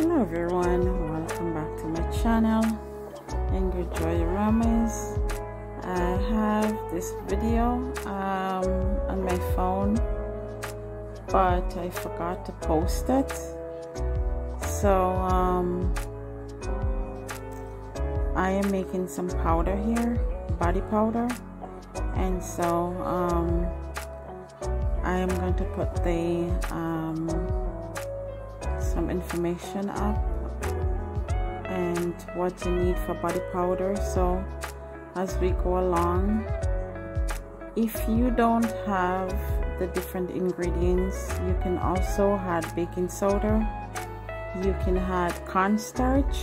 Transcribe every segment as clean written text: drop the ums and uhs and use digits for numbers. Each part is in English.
Hello everyone, welcome back to my channel, IngridJoyAromas. I have this video on my phone, but I forgot to post it. So I am making some powder here, body powder, and so I am going to put the some information up and what you need for body powder. So as we go along, if you don't have the different ingredients, you can also add baking soda, you can add cornstarch,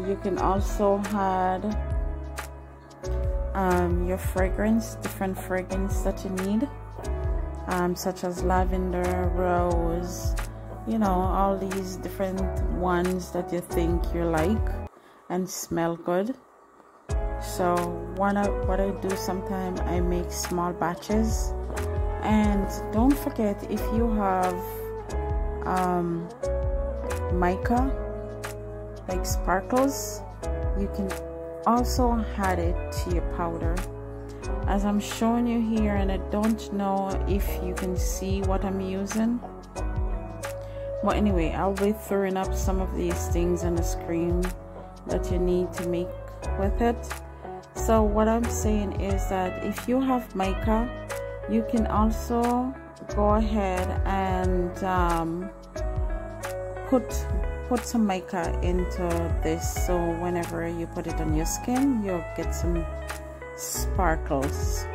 you can also add your fragrance, different fragrance that you need, such as lavender, rose, you know, all these different ones that you think you like and smell good. So what I do sometimes, I make small batches. And don't forget, if you have mica, like sparkles, you can also add it to your powder, as I'm showing you here. And I don't know if you can see what I'm using, but anyway, I'll be throwing up some of these things on the screen that you need to make with it. So what I'm saying is that if you have mica, you can also go ahead and put some mica into this, so whenever you put it on your skin, you'll get some sparkles.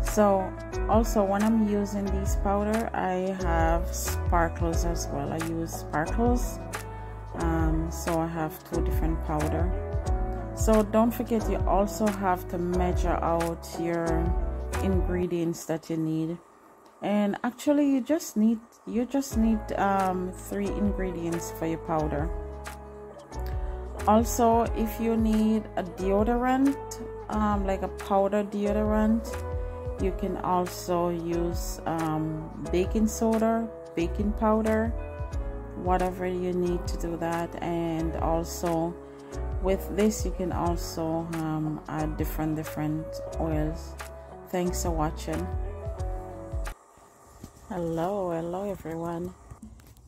So also, when I'm using these powder, I have sparkles as well. I use sparkles, so I have two different powder. So don't forget, you also have to measure out your ingredients that you need. And actually, you just need 3 ingredients for your powder. Also, if you need a deodorant, like a powder deodorant, you can also use baking soda, baking powder, whatever you need to do that. And also with this, you can also add different oils. Thanks for watching. Hello everyone,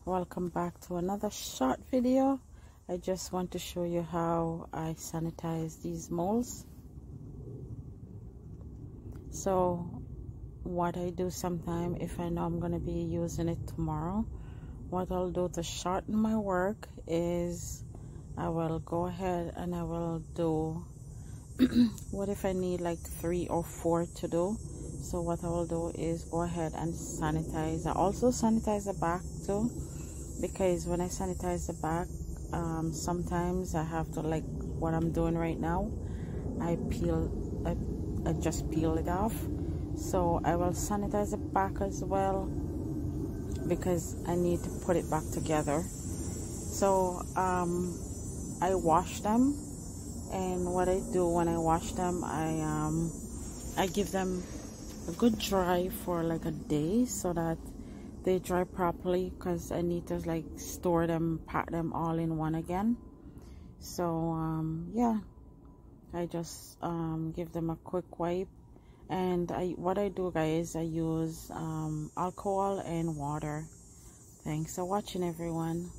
welcome back to another short video. I just want to show you how I sanitize these molds. So what I do sometime, if I know I'm going to be using it tomorrow, what I'll do to shorten my work is I will go ahead and I will do what if I need like 3 or 4 to do. So what I will do is go ahead and sanitize. I also sanitize the back too, because when I sanitize the back, sometimes I have to, like what I'm doing right now, I just peel it off. So I will sanitize the back as well, because I need to put it back together. So I wash them, and what I do when I wash them, I give them a good dry for like a day, so that they dry properly, because I need to like store them, pack them all in one again. So yeah, I just give them a quick wipe. And what I do, guys, I use alcohol and water. Thanks for watching, everyone.